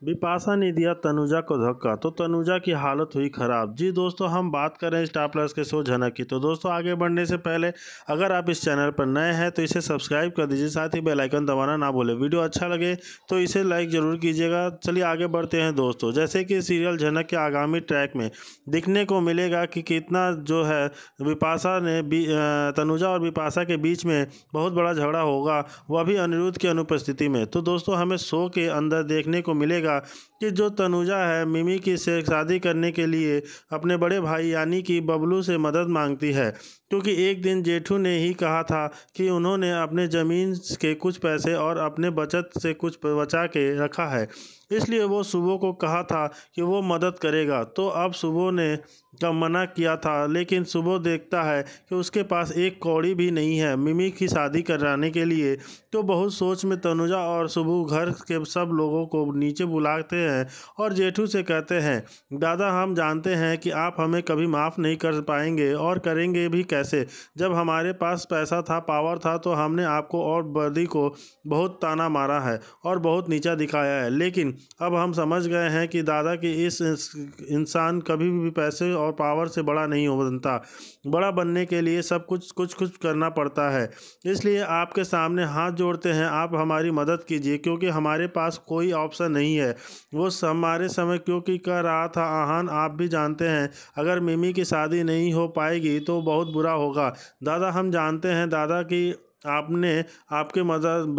बिपाशा ने दिया तनुजा को धक्का तो तनुजा की हालत हुई खराब। जी दोस्तों, हम बात कर रहे हैं स्टार प्लस के शो झनक की। तो दोस्तों, आगे बढ़ने से पहले अगर आप इस चैनल पर नए हैं तो इसे सब्सक्राइब कर दीजिए, साथ ही बेल आइकन दबाना ना भूलें। वीडियो अच्छा लगे तो इसे लाइक ज़रूर कीजिएगा। चलिए आगे बढ़ते हैं दोस्तों। जैसे कि सीरियल झनक के आगामी ट्रैक में दिखने को मिलेगा कि कितना जो है बिपाशा ने तनुजा और बिपाशा के बीच में बहुत बड़ा झगड़ा होगा, वह भी अनिरुद्ध की अनुपस्थिति में। तो दोस्तों, हमें शो के अंदर देखने को मिलेगा कि जो तनुजा है मिमी की से शादी करने के लिए अपने बड़े भाई यानी कि बबलू से मदद मांगती है, क्योंकि एक दिन जेठू ने ही कहा था कि उन्होंने अपने ज़मीन के कुछ पैसे और अपने बचत से कुछ बचा के रखा है, इसलिए वो सुबो को कहा था कि वो मदद करेगा। तो अब सुबो ने मना किया था, लेकिन सुबो देखता है कि उसके पास एक कौड़ी भी नहीं है मिमी की शादी कराने के लिए। तो बहुत सोच में तनुजा और सुबो घर के सब लोगों को नीचे बुलाते हैं और जेठू से कहते हैं, दादा हम जानते हैं कि आप हमें कभी माफ़ नहीं कर पाएंगे और करेंगे भी कैसे। जब हमारे पास पैसा था, पावर था, तो हमने आपको और बदी को बहुत ताना मारा है और बहुत नीचा दिखाया है, लेकिन अब हम समझ गए हैं कि दादा की इस इंसान कभी भी पैसे और पावर से बड़ा नहीं हो बनता। बड़ा बनने के लिए सब कुछ करना पड़ता है। इसलिए आपके सामने हाथ जोड़ते हैं, आप हमारी मदद कीजिए, क्योंकि हमारे पास कोई ऑप्शन नहीं है। वो हमारे समय क्योंकि कर रहा था आहान, आप भी जानते हैं अगर मिमी की शादी नहीं हो पाएगी तो बहुत बुरा होगा। दादा हम जानते हैं दादा की आपने आपके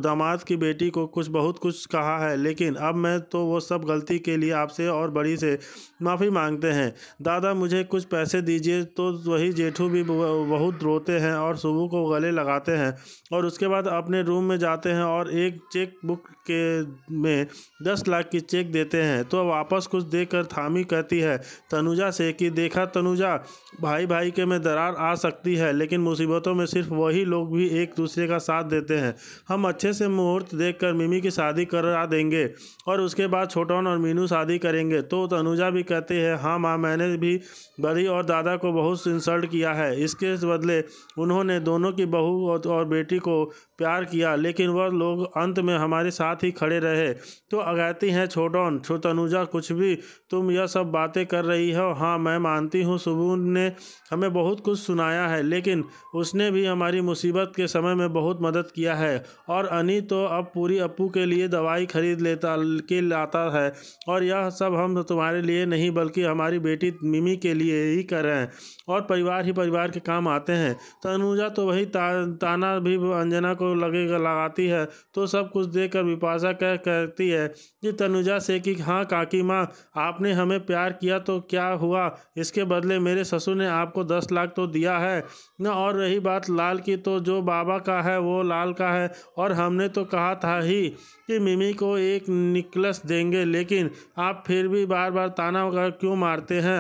दामाद की बेटी को बहुत कुछ कहा है, लेकिन अब मैं तो वो सब गलती के लिए आपसे और बड़ी से माफ़ी मांगते हैं। दादा मुझे कुछ पैसे दीजिए। तो वही जेठू भी बहुत रोते हैं और सुबह को गले लगाते हैं और उसके बाद अपने रूम में जाते हैं और एक चेक बुक के में 10 लाख की चेक देते हैं। तो वापस कुछ देकर थामी कहती है तनुजा से कि देखा तनुजा, भाई भाई के में दरार आ सकती है, लेकिन मुसीबतों में सिर्फ वही लोग भी एक दूसरे का साथ देते हैं। हम अच्छे से मुहूर्त देखकर मिमी की शादी करा देंगे और उसके बाद छोटन और मीनू शादी करेंगे। तो तनुजा भी कहते हैं, हाँ माँ, मैंने भी बड़ी और दादा को बहुत इंसल्ट किया है, इसके बदले उन्होंने दोनों की बहू और बेटी को प्यार किया, लेकिन वह लोग अंत में हमारे साथ ही खड़े रहे। तो कहती हैं छोटन, तनुजा कुछ भी तुम यह सब बातें कर रही हो। हाँ मैं मानती हूँ सुबह ने हमें बहुत कुछ सुनाया है, लेकिन उसने भी हमारी मुसीबत के समय में बहुत मदद किया है। और अनी तो अब पूरी अप्पू के लिए दवाई खरीद लाता है, और यह सब हम तुम्हारे लिए नहीं बल्कि हमारी बेटी मिमी के लिए ही कर रहे हैं, और परिवार ही परिवार के काम आते हैं। तनुजा तो वही ताना भी अंजना को लगाती है। तो सब कुछ देखकर बिपाशा कहती है कि तनुजा से कि हाँ काकी माँ, आपने हमें प्यार किया तो क्या हुआ, इसके बदले मेरे ससुर ने आपको 10 लाख तो दिया है न। और रही बात लाल की, तो जो बाबा का है वो लाल का है, और हमने तो कहा था ही कि मिमी को एक निकलस देंगे, लेकिन आप फिर भी बार बार ताना क्यों मारते हैं।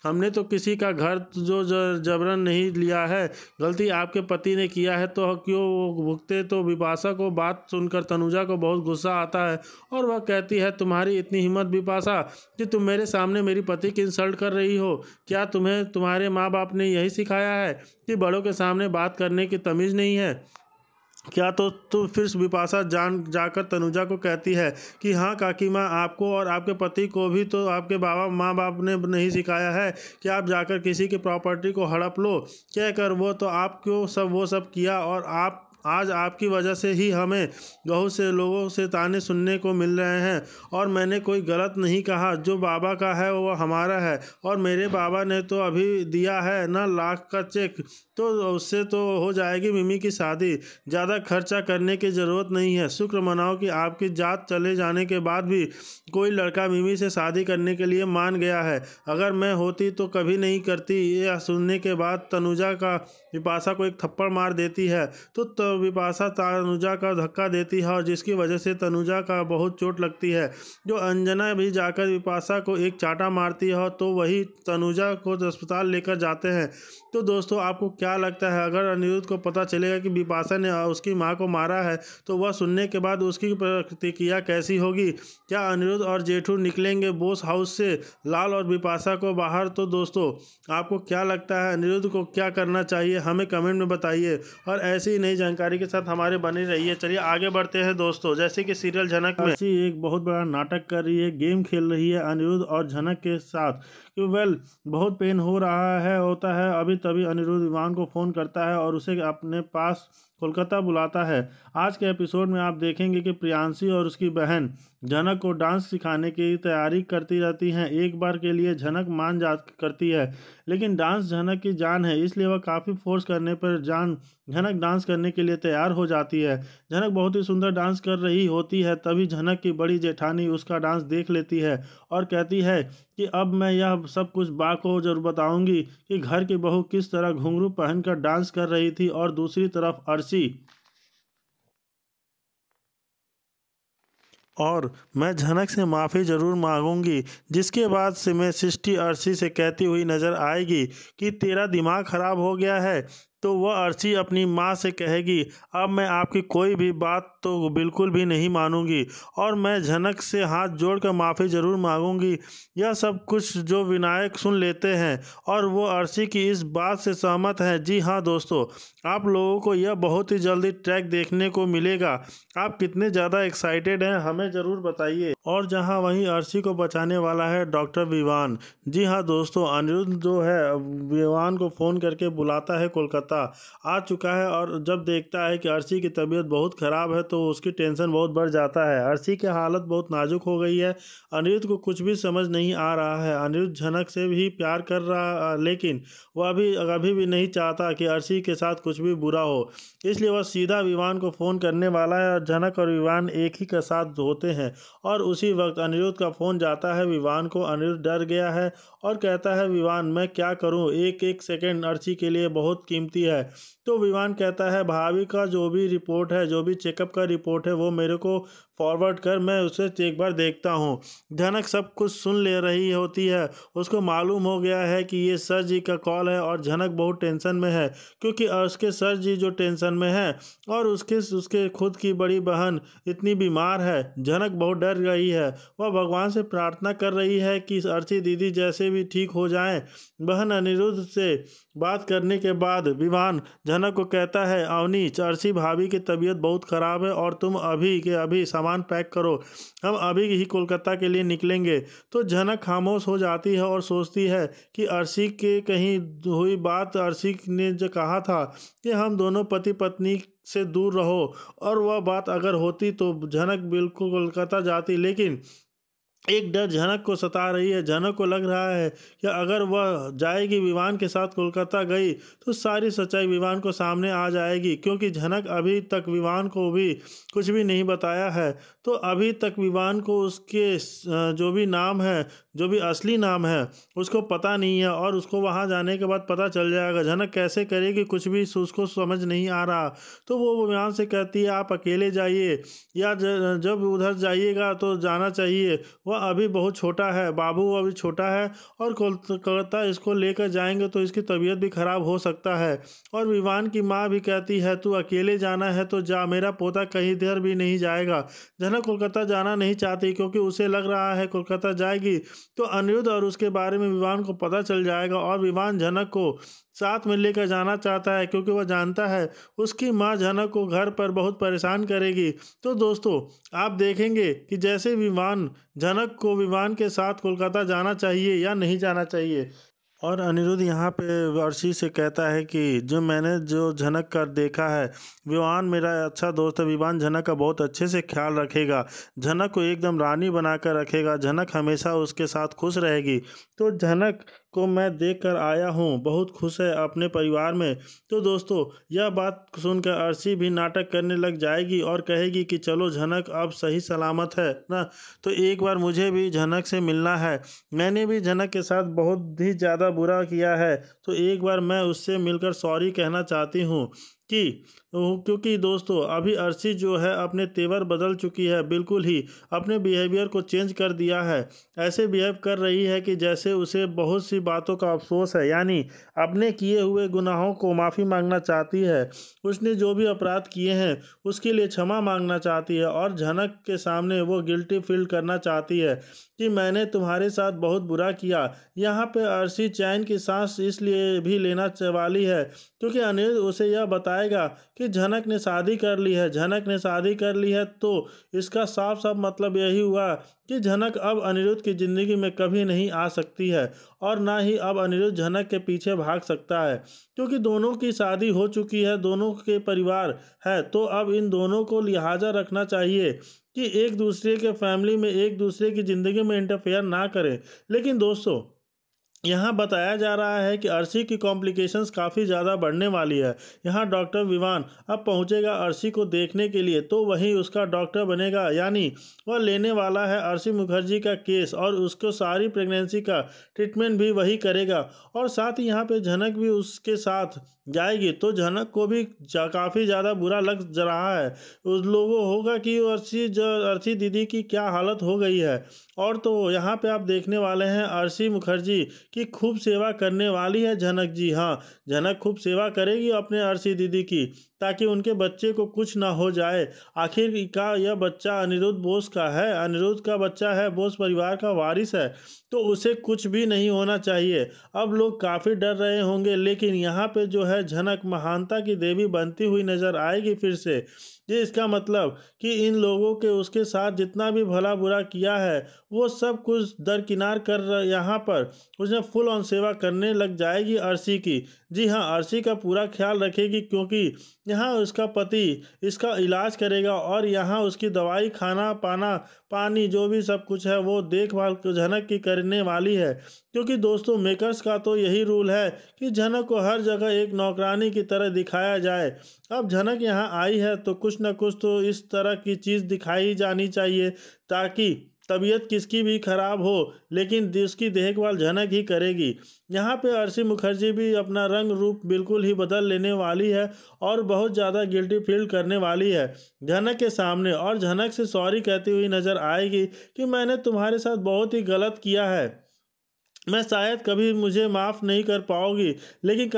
हमने तो किसी का घर जो जबरन नहीं लिया है, गलती आपके पति ने किया है तो क्यों वो भुगते। तो बिपाशा को बात सुनकर तनुजा को बहुत गुस्सा आता है और वह कहती है, तुम्हारी इतनी हिम्मत बिपाशा कि तुम मेरे सामने मेरी पति की इंसल्ट कर रही हो। क्या तुम्हें तुम्हारे माँ बाप ने यही सिखाया है कि बड़ों के सामने बात करने की तमीज़ नहीं है क्या। तो फिर बिपाशा जाकर तनुजा को कहती है कि हाँ काकी माँ, आपको और आपके पति को भी तो आपके माँ बाप ने नहीं सिखाया है कि आप जाकर किसी की प्रॉपर्टी को हड़प लो, क्या कर वो तो आप क्यों वो सब किया। और आज आपकी वजह से ही हमें बहुत से लोगों से ताने सुनने को मिल रहे हैं, और मैंने कोई गलत नहीं कहा। जो बाबा का है वो हमारा है, और मेरे बाबा ने तो अभी दिया है ना लाख का चेक, तो उससे तो हो जाएगी मिमी की शादी। ज़्यादा खर्चा करने की ज़रूरत नहीं है। शुक्र मनाओ कि आपकी जात चले जाने के बाद भी कोई लड़का मिमी से शादी करने के लिए मान गया है। अगर मैं होती तो कभी नहीं करती। यह सुनने के बाद तनुजा का बिपाशा को एक थप्पड़ मार देती है। तो बिपाशा तनुजा का धक्का देती है, और जिसकी वजह से तनुजा का बहुत चोट लगती है। जो अंजना भी जाकर बिपाशा को एक चाटा मारती है, तो वही तनुजा को अस्पताल लेकर जाते हैं। तो दोस्तों, आपको क्या लगता है, अगर अनिरुद्ध को पता चलेगा कि बिपाशा ने उसकी माँ को मारा है, तो वह सुनने के बाद उसकी प्रतिक्रिया कैसी होगी। क्या अनिरुद्ध और जेठू निकलेंगे बोस हाउस से लाल और बिपाशा को बाहर। तो दोस्तों, आपको क्या लगता है, अनिरुद्ध को क्या करना चाहिए, हमें कमेंट में बताइए। और ऐसी ही नई जानकारी जानकारी के साथ हमारे बने रहिए। चलिए आगे बढ़ते हैं दोस्तों। जैसे कि सीरियल झनक में अर्शी एक बहुत बड़ा नाटक कर रही है, गेम खेल रही है अनिरुद्ध और झनक के साथ कि बहुत पेन हो रहा है होता है। अभी तभी अनिरुद्ध विवान को फ़ोन करता है और उसे अपने पास कोलकाता बुलाता है। आज के एपिसोड में आप देखेंगे कि प्रियांशी और उसकी बहन झनक को डांस सिखाने की तैयारी करती रहती हैं। एक बार के लिए झनक मान जा करती है, लेकिन डांस झनक की जान है, इसलिए वह काफ़ी फोर्स करने पर झनक डांस करने के लिए तैयार हो जाती है। झनक बहुत ही सुंदर डांस कर रही होती है, तभी झनक की बड़ी जेठानी उसका डांस देख लेती है और कहती है कि अब मैं यह सब कुछ बा को जरूर बताऊंगी कि घर की बहू किस तरह घुंघरू पहनकर डांस कर रही थी। और दूसरी तरफ अर्शी और मैं झनक से माफ़ी ज़रूर मांगूंगी, जिसके बाद से मैं सृष्टि अर्शी से कहती हुई नज़र आएगी कि तेरा दिमाग ख़राब हो गया है। तो वह अर्शी अपनी माँ से कहेगी, अब मैं आपकी कोई भी बात तो बिल्कुल भी नहीं मानूंगी और मैं झनक से हाथ जोड़कर माफ़ी ज़रूर मांगूंगी। यह सब कुछ जो विनायक सुन लेते हैं और वो अर्शी की इस बात से सहमत हैं। जी हाँ दोस्तों, आप लोगों को यह बहुत ही जल्दी ट्रैक देखने को मिलेगा। आप कितने ज़्यादा एक्साइटेड हैं हमें ज़रूर बताइए। और जहाँ वहीं अर्शी को बचाने वाला है डॉक्टर विवान। जी हाँ दोस्तों, अनिरुद्ध जो है विवान को फ़ोन करके बुलाता है, कोलकाता आ चुका है और जब देखता है कि अर्शी की तबीयत बहुत ख़राब है तो उसकी टेंशन बहुत बढ़ जाता है। अर्शी की हालत बहुत नाजुक हो गई है। अनिरुद्ध को कुछ भी समझ नहीं आ रहा है। अनिरुद्ध झनक से भी प्यार कर रहा, लेकिन वह अभी भी नहीं चाहता कि अर्शी के साथ कुछ भी बुरा हो, इसलिए वह सीधा विवान को फ़ोन करने वाला है और झनक और विवान एक ही के साथ होते हैं। और उसी वक्त अनिरुद्ध का फ़ोन जाता है विवान को। अनिरुद्ध डर गया है और कहता है, विवान मैं क्या करूं, एक एक सेकंड अर्शी के लिए बहुत कीमती है। तो विवान कहता है, भाभी का जो भी रिपोर्ट है, जो भी चेकअप का रिपोर्ट है, वो मेरे को फॉरवर्ड कर, मैं उसे एक बार देखता हूँ। झनक सब कुछ सुन ले रही होती है। उसको मालूम हो गया है कि ये सर जी का कॉल है और झनक बहुत टेंशन में है, क्योंकि उसके सर जी जो टेंशन में है और उसके खुद की बड़ी बहन इतनी बीमार है। झनक बहुत डर गई है। वह भगवान से प्रार्थना कर रही है कि अर्शी दीदी जैसे भी ठीक हो जाएं। बहन अनिरुद्ध से बात करने के बाद विवान झनक को कहता है, अवनी अर्शी भाभी की तबीयत बहुत ख़राब है और तुम अभी के अभी सामान पैक करो, हम अभी ही कोलकाता के लिए निकलेंगे। तो झनक खामोश हो जाती है और सोचती है कि अर्शी के कहीं हुई बात। अर्शी ने जो कहा था कि हम दोनों पति पत्नी से दूर रहो, और वह बात अगर होती तो झनक बिल्कुल कोलकाता जाती। लेकिन एक डर झनक को सता रही है। झनक को लग रहा है कि अगर वह जाएगी विवान के साथ कोलकाता गई तो सारी सच्चाई विवान को सामने आ जाएगी, क्योंकि झनक अभी तक विवान को भी कुछ भी नहीं बताया है। तो अभी तक विवान को उसके जो भी नाम है, जो भी असली नाम है, उसको पता नहीं है और उसको वहाँ जाने के बाद पता चल जाएगा। झनक कैसे करेगी, कुछ भी उसको समझ नहीं आ रहा। तो वो विवान से कहती है, आप अकेले जाइए या जब उधर जाइएगा तो जाना चाहिए, वह अभी बहुत छोटा है, बाबू अभी छोटा है और कोलकाता इसको लेकर जाएंगे तो इसकी तबीयत भी खराब हो सकता है। और विवान की माँ भी कहती है, तू अकेले जाना है तो जा, मेरा पोता कहीं देर भी नहीं जाएगा। झनक कोलकाता जाना नहीं चाहती, क्योंकि उसे लग रहा है कोलकाता जाएगी तो अनिरुद्ध और उसके बारे में विवान को पता चल जाएगा और विवान झनक को साथ में लेकर जाना चाहता है, क्योंकि वह जानता है उसकी माँ झनक को घर पर बहुत परेशान करेगी। तो दोस्तों, आप देखेंगे कि जैसे विवान झनक को विवान के साथ कोलकाता जाना चाहिए या नहीं जाना चाहिए। और अनिरुद्ध यहाँ पे अर्शी से कहता है कि मैंने जो झनक का देखा है, विवान मेरा अच्छा दोस्त है, विवान झनक का बहुत अच्छे से ख्याल रखेगा, झनक को एकदम रानी बनाकर रखेगा, झनक हमेशा उसके साथ खुश रहेगी। तो झनक को मैं देख कर आया हूँ, बहुत खुश है अपने परिवार में। तो दोस्तों, यह बात सुनकर अर्शी भी नाटक करने लग जाएगी और कहेगी कि चलो झनक अब सही सलामत है ना, तो एक बार मुझे भी झनक से मिलना है, मैंने भी झनक के साथ बहुत ही ज़्यादा बुरा किया है, तो एक बार मैं उससे मिलकर सॉरी कहना चाहती हूँ। क्योंकि दोस्तों, अभी अर्शी जो है अपने तेवर बदल चुकी है, बिल्कुल ही अपने बिहेवियर को चेंज कर दिया है। ऐसे बिहेव कर रही है कि जैसे उसे बहुत सी बातों का अफसोस है, यानी अपने किए हुए गुनाहों को माफ़ी मांगना चाहती है। उसने जो भी अपराध किए हैं उसके लिए क्षमा मांगना चाहती है और झनक के सामने वो गिल्टी फील करना चाहती है कि मैंने तुम्हारे साथ बहुत बुरा किया। यहाँ पे अर्शी चैन की सांस इसलिए भी लेना वाली है क्योंकि अनिरुद्ध उसे यह बताया बताएगा कि झनक ने शादी कर ली है, झनक ने शादी कर ली है, तो इसका साफ साफ मतलब यही हुआ कि झनक अब अनिरुद्ध की ज़िंदगी में कभी नहीं आ सकती है और ना ही अब अनिरुद्ध झनक के पीछे भाग सकता है, क्योंकि दोनों की शादी हो चुकी है, दोनों के परिवार है। तो अब इन दोनों को लिहाजा रखना चाहिए कि एक दूसरे के फैमिली में एक दूसरे की ज़िंदगी में इंटरफेयर ना करें। लेकिन दोस्तों, यहाँ बताया जा रहा है कि अर्शी की कॉम्प्लिकेशंस काफ़ी ज़्यादा बढ़ने वाली है। यहाँ डॉक्टर विवान अब पहुँचेगा अर्शी को देखने के लिए, तो वहीं उसका डॉक्टर बनेगा, यानी वह लेने वाला है अर्शी मुखर्जी का केस और उसको सारी प्रेगनेंसी का ट्रीटमेंट भी वही करेगा। और साथ ही यहाँ पे झनक भी उसके साथ जाएगी, तो झनक को भी काफ़ी ज़्यादा बुरा लग रहा है। उस लोगों होगा कि अर्शी दीदी की क्या हालत हो गई है। और तो यहाँ पे आप देखने वाले हैं अर्शी मुखर्जी की खूब सेवा करने वाली है झनक जी। हाँ, झनक खूब सेवा करेगी अपने अर्शी दीदी की, ताकि उनके बच्चे को कुछ ना हो जाए। आखिर का यह बच्चा अनिरुद्ध बोस का है, अनिरुद्ध का बच्चा है, बोस परिवार का वारिस है, तो उसे कुछ भी नहीं होना चाहिए। अब लोग काफ़ी डर रहे होंगे, लेकिन यहाँ पे जो है झनक महानता की देवी बनती हुई नजर आएगी फिर से। ये इसका मतलब कि इन लोगों के उसके साथ जितना भी भला बुरा किया है वो सब कुछ दरकिनार कर यहाँ पर उसने फुल ऑन सेवा करने लग जाएगी अर्शी की। जी हाँ, अर्शी का पूरा ख्याल रखेगी, क्योंकि यहाँ उसका पति इसका इलाज करेगा और यहाँ उसकी दवाई, खाना पाना, पानी जो भी सब कुछ है वो देखभाल झनक की करने वाली है। क्योंकि दोस्तों, मेकर्स का तो यही रूल है कि झनक को हर जगह एक नौकरानी की तरह दिखाया जाए। अब झनक यहाँ आई है तो कुछ न कुछ तो इस तरह की चीज़ दिखाई जानी चाहिए, ताकि तबीयत किसकी भी खराब हो लेकिन उसकी देखभाल झनक ही करेगी। यहाँ पे अर्शी मुखर्जी भी अपना रंग रूप बिल्कुल ही बदल लेने वाली है और बहुत ज़्यादा गिल्टी फील करने वाली है झनक के सामने, और झनक से सॉरी कहती हुई नज़र आएगी कि मैंने तुम्हारे साथ बहुत ही गलत किया है, मैं शायद कभी मुझे माफ़ नहीं कर पाओगी, लेकिन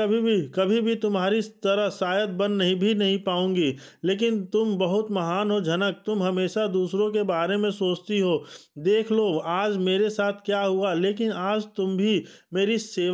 कभी भी तुम्हारी तरह शायद बन नहीं पाऊंगी। लेकिन तुम बहुत महान हो झनक, तुम हमेशा दूसरों के बारे में सोचती हो। देख लो आज मेरे साथ क्या हुआ, लेकिन आज तुम भी मेरी सेवा